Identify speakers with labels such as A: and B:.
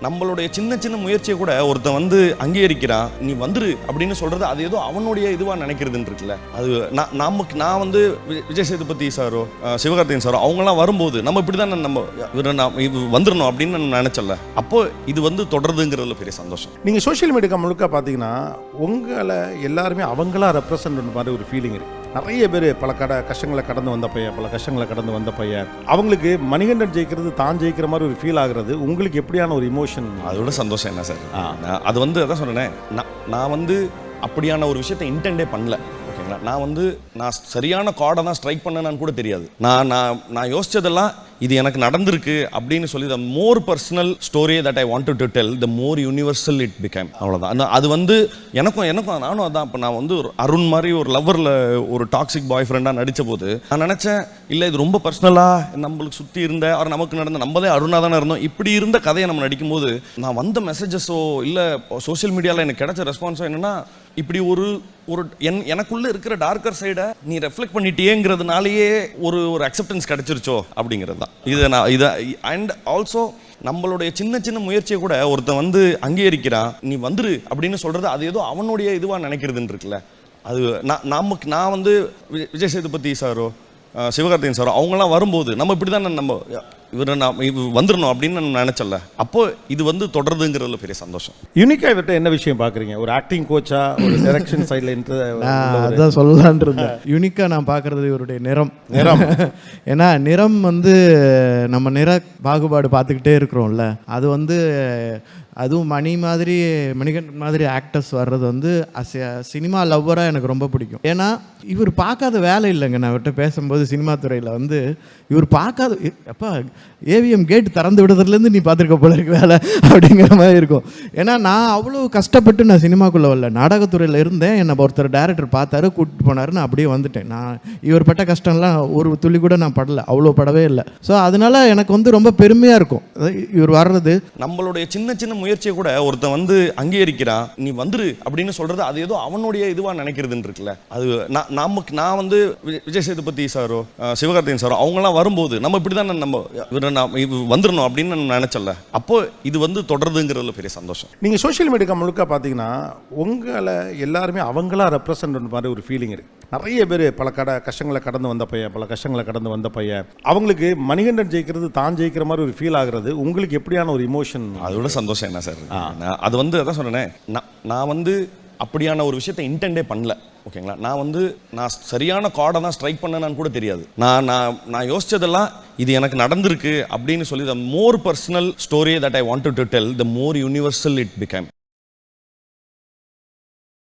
A: நம்மளுடைய சின்ன சின்ன முயற்சியை கூட ஒருத்தன் வந்து அங்கீகரிக்கிறான், நீ வந்துரு அப்படின்னு சொல்றது அது ஏதோ அவனுடைய இதுவா நினைக்கிறதுன்னு இருக்குல்ல. அது நான் வந்து விஜய் சேதுபதி சாரோ சிவகார்த்திகேயன் சாரோ அவங்கெல்லாம் வரும்போது நம்ம இப்படிதான் நம்ம வந்துடணும் அப்படின்னு நான் நினைச்சல. அப்போ இது வந்து தொடருதுங்கிறதுல பெரிய சந்தோஷம்.
B: நீங்க சோஷியல் மீடியா முழுக்க பாத்தீங்கன்னா உங்களை எல்லாருமே அவங்களா ரெப்ரசன்ட் பண்ண மாதிரி ஒரு ஃபீலிங் இருக்கு. நிறைய பேர் பல கஷ்டங்களை கடந்து வந்த பையன் அவங்களுக்கு மணிகண்டன் ஜெயிக்கிறது தான் ஜெயிக்கிற மாதிரி ஒரு ஃபீல் ஆகுறது உங்களுக்கு எப்படியான ஒரு இமோஷன்?
A: அதோட சந்தோஷம் என்ன சார், அது வந்து அதான் சொன்னேன், நான் வந்து அப்படியான ஒரு விஷயத்தை இன்டெண்டே பண்ணல. ஓகேங்களா, நான் சரியான கார்டை தான் ஸ்ட்ரைக் பண்ணேன்னு கூட தெரியாது. நான் யோசிச்சதெல்லாம் இது எனக்கு நடந்திருக்கு அப்படின்னு சொல்லி the more personal story that I wanted to tell, the more universal it became. அவ்வளோதான். அது வந்து எனக்கும் நானும் அதான். இப்போ நான் வந்து ஒரு அருண் மாதிரி ஒரு லவ்வரில் ஒரு டாக்ஸிக் பாய் ஃப்ரெண்டாக நடித்த போது நான் நினச்சேன், இல்லை இது ரொம்ப பர்சனலாக நம்மளுக்கு சுற்றி இருந்த அவர் நமக்கு நடந்த நம்மளே அருணாக தானே இருந்தோம், இப்படி இருந்த கதையை நம்ம நடிக்கும்போது நான் வந்த மெசேஜஸோ இல்லை சோஷியல் மீடியாவில் எனக்கு கிடைச்ச ரெஸ்பான்ஸோ என்னென்னா, இப்படி ஒரு எனக்குள்ள இருக்கிற டார்க்கர் சைடை நீ ரெஃப்ளெக்ட் பண்ணிட்டேங்கிறதுனாலேயே ஒரு அக்செப்டன்ஸ் கிடைச்சிருச்சோ அப்படிங்கிறது தான். இதை அண்ட் ஆல்சோ நம்மளுடைய சின்ன சின்ன முயற்சியை கூட ஒருத்தன் வந்து அங்கீகரிக்கிறான், நீ வந்துரு அப்படின்னு சொல்றது அது ஏதோ அவனுடைய இதுவா நினைக்கிறதுன்னு இருக்குல்ல. அது நான் வந்து விஜய் சேதுபதி சாரோ சிவகார்த்திகேயன் சாரோ அவங்கெல்லாம் வரும்போது நம்ம இப்படி தான் நம்ம வந்துடணும் அப்படின்னு நான் நினைச்சல. அப்போ இது வந்து தொடருதுங்கிறதுல பெரிய சந்தோஷம்.
B: யூனிக்கா இவர்கிட்ட என்ன விஷயம் பாக்குறீங்க? ஒரு ஆக்டிங் கோச்சா, ஒரு டைரக்ஷன் சைட்ல
C: அதான் சொல்லலான் இருந்தேன். யூனிக்கா நான் பாக்குறது இவருடைய நிறம். ஏன்னா நிறம் வந்து நம்ம நிற பாகுபாடு பார்த்துக்கிட்டே இருக்கிறோம்ல, அது வந்து அதுவும் மணிகண்டன் மாதிரி ஆக்டர்ஸ் வர்றது வந்து சினிமா லவ்வராக எனக்கு ரொம்ப பிடிக்கும். ஏன்னா இவர் பார்க்காத வேலை இல்லைங்க. நான் அவர்கிட்ட பேசும்போது சினிமா துறையில் வந்து இவர் பார்க்காத எப்போ ஏவிஎம் கேட் திறந்து விடுறதுலேருந்து நீ பார்த்துருக்க போல இருக்கு வேலை அப்படிங்கிற மாதிரி இருக்கும். ஏன்னா நான் அவ்வளோ கஷ்டப்பட்டு நான் சினிமாக்குள்ளே வரல, நாடகத்துறையில் இருந்தேன். என்னை ஒருத்தர் டைரக்டர் பார்த்தாரு, கூப்பிட்டு போனார், நான் அப்படியே வந்துட்டேன். நான் இவர் பட்ட கஷ்டம்லாம் ஒரு துளி கூட நான் படலை, அவ்வளோ படவே இல்லை. ஸோ அதனால எனக்கு வந்து ரொம்ப பெருமையாக இருக்கும் இவர் வர்றது.
A: நம்மளுடைய சின்ன சின்ன முயற்சியை கூட ஒருத்தன் வந்து அங்கீகரிக்கிறான், நீ வந்துரு அப்படின்னு சொல்றது அது ஏதோ அவனுடைய இதுவா நினைக்கிறதுன்னு இருக்குல்ல. அது நான் வந்து விஜய் சேதுபதி சாரோ சிவகார்த்திகேயன் சாரோ அவங்கெல்லாம் வரும்போது நம்ம இப்படிதான் நம்ம வந்துடணும் அப்படின்னு நான் நினைச்சல. அப்போ இது வந்து தொடருதுங்கிறதுல பெரிய சந்தோஷம்.
B: நீங்க சோஷியல் மீடியா முழுக்க பாத்தீங்கன்னா உங்களை எல்லாருமே அவங்களா ரெப்ரசன்ட் பண்ண மாதிரி ஒரு ஃபீலிங் இருக்கு. நிறைய பேர் பல கஷ்டங்களை கடந்து வந்த பையன் அவங்களுக்கு மணிகண்டன் ஜெயிக்கிறது தான் ஜெயிக்கிற மாதிரி ஒரு ஃபீல் ஆகுறது உங்களுக்கு எப்படியான ஒரு இமோஷன்?
A: அதோட சந்தோஷம் என்ன சார், அது வந்து அதான் சொன்னேன், நான் வந்து அப்படியான ஒரு விஷயத்தை இன்டெண்டே பண்ணல. ஓகேங்களா, நான் சரியான கார்டை தான் ஸ்ட்ரைக் பண்ணேன்னு கூட தெரியாது. நான் யோசிச்சதெல்லாம் இது எனக்கு நடந்திருக்கு அப்படின்னு சொல்லி the more personal story that I wanted to tell, the more universal it became.